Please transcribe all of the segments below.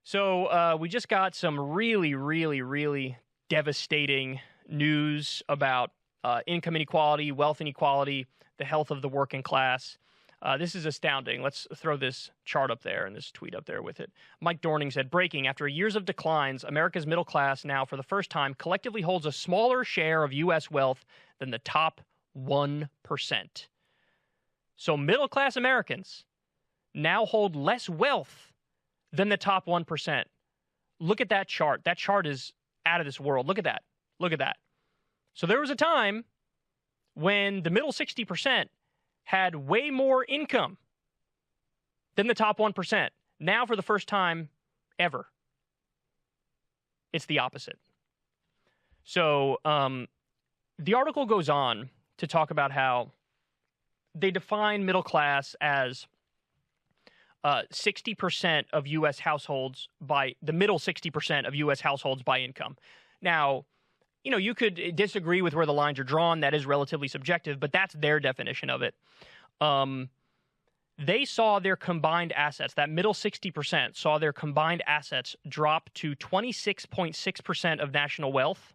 So we just got some really devastating news about income inequality, wealth inequality, the health of the working class. This is astounding. Let's throw this chart up there and this tweet up there with it. Mike Dorning said, breaking, after years of declines, America's middle class now, for the first time, collectively holds a smaller share of U.S. wealth than the top 1%. So middle class Americans now hold less wealth than the top 1%. Look at that chart. That chart is out of this world. Look at that. Look at that. So there was a time when the middle 60% had way more income than the top 1%. Now, for the first time ever, it's the opposite. So the article goes on to talk about how they define middle class as 60% of U.S. households by the middle 60% of U.S. households by income. Now, you know, you could disagree with where the lines are drawn. That is relatively subjective, but that's their definition of it. They saw their combined assets, that middle 60% saw their combined assets drop to 26.6% of national wealth,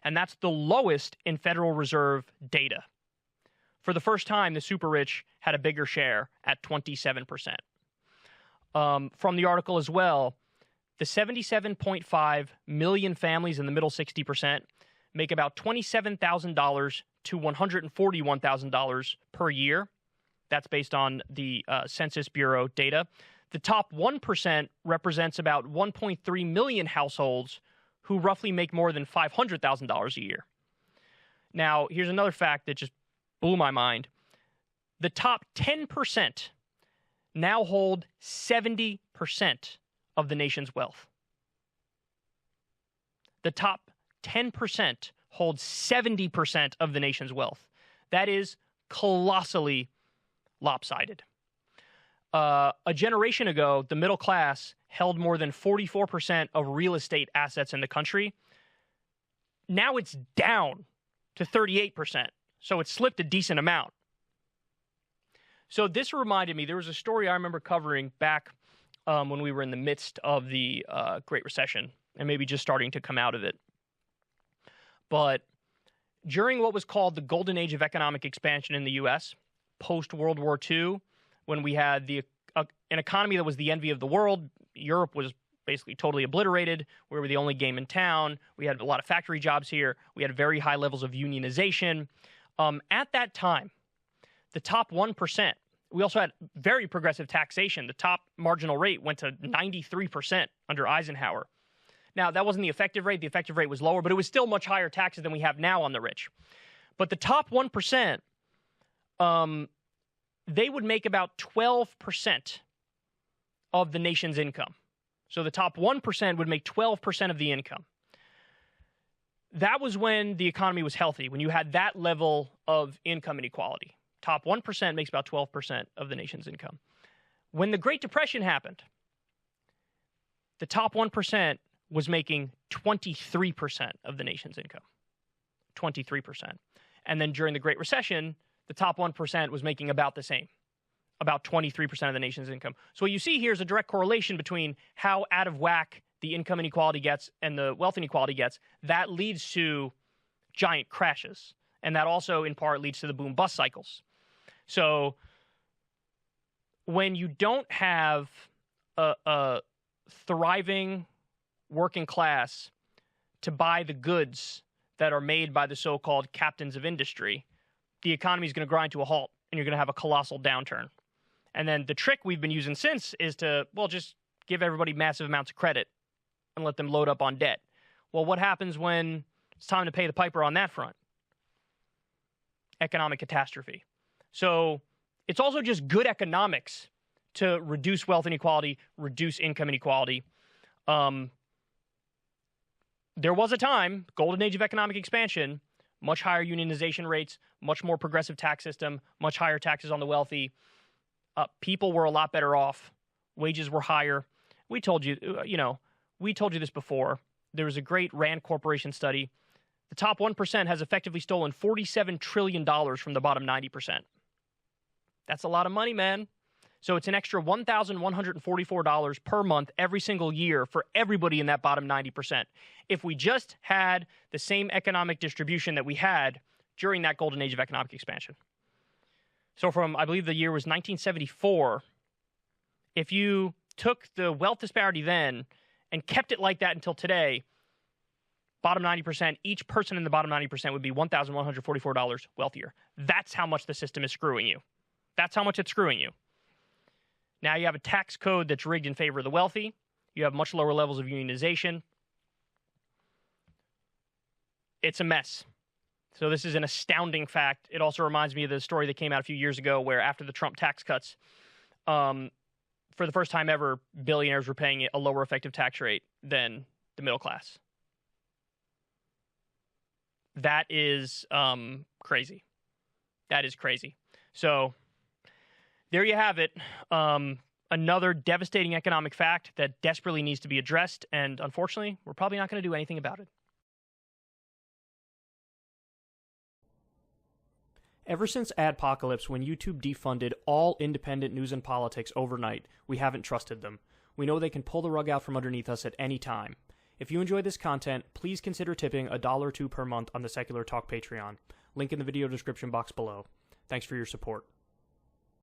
and that's the lowest in Federal Reserve data. For the first time, the super rich had a bigger share at 27%. From the article as well, the 77.5 million families in the middle 60% make about $27,000 to $141,000 per year. That's based on the Census Bureau data. The top 1% represents about 1.3 million households who roughly make more than $500,000 a year. Now, here's another fact that just blew my mind. The top 10% now hold 70% of the nation's wealth. The top 10% hold 70% of the nation's wealth. That is colossally lopsided. A generation ago, the middle class held more than 44% of real estate assets in the country. Now it's down to 38%. So it slipped a decent amount. So this reminded me, there was a story I remember covering back when we were in the midst of the Great Recession and maybe just starting to come out of it. But during what was called the golden age of economic expansion in the U.S., post-World War II, when we had an economy that was the envy of the world, Europe was basically totally obliterated. We were the only game in town. We had a lot of factory jobs here. We had very high levels of unionization. At that time, the top 1%, we also had very progressive taxation. The top marginal rate went to 93% under Eisenhower. Now, that wasn't the effective rate. The effective rate was lower, but it was still much higher taxes than we have now on the rich. But the top 1%, they would make about 12% of the nation's income. So the top 1% would make 12% of the income. That was when the economy was healthy, when you had that level of income inequality. Top 1% makes about 12% of the nation's income. When the Great Depression happened, the top 1% was making 23% of the nation's income. 23%. And then during the Great Recession, the top 1% was making about the same, about 23% of the nation's income. So what you see here is a direct correlation between how out of whack the income inequality gets and the wealth inequality gets. That leads to giant crashes. And that also, in part, leads to the boom-bust cycles. So when you don't have a thriving working class to buy the goods that are made by the so-called captains of industry, the economy is going to grind to a halt, and you're going to have a colossal downturn. And then the trick we've been using since is to, well, just give everybody massive amounts of credit and let them load up on debt. Well, what happens when it's time to pay the piper on that front? Economic catastrophe. So it's also just good economics to reduce wealth inequality, reduce income inequality. There was a time, golden age of economic expansion, much higher unionization rates, much more progressive tax system, much higher taxes on the wealthy. People were a lot better off. Wages were higher. We told you, we told you this before. There was a great Rand Corporation study. The top 1% has effectively stolen $47 trillion from the bottom 90%. That's a lot of money, man. So it's an extra $1,144 per month every single year for everybody in that bottom 90%. If we just had the same economic distribution that we had during that golden age of economic expansion. So from, I believe the year was 1974, if you took the wealth disparity then and kept it like that until today, bottom 90%, each person in the bottom 90% would be $1,144 wealthier. That's how much the system is screwing you. That's how much it's screwing you. Now you have a tax code that's rigged in favor of the wealthy. You have much lower levels of unionization. It's a mess. So this is an astounding fact. It also reminds me of the story that came out a few years ago where after the Trump tax cuts, for the first time ever, billionaires were paying a lower effective tax rate than the middle class. That is crazy. That is crazy. So there you have it. Another devastating economic fact that desperately needs to be addressed, and unfortunately, we're probably not going to do anything about it. Ever since Adpocalypse, when YouTube defunded all independent news and politics overnight, we haven't trusted them. We know they can pull the rug out from underneath us at any time. If you enjoy this content, please consider tipping $1 or $2 per month on the Secular Talk Patreon. Link in the video description box below. Thanks for your support.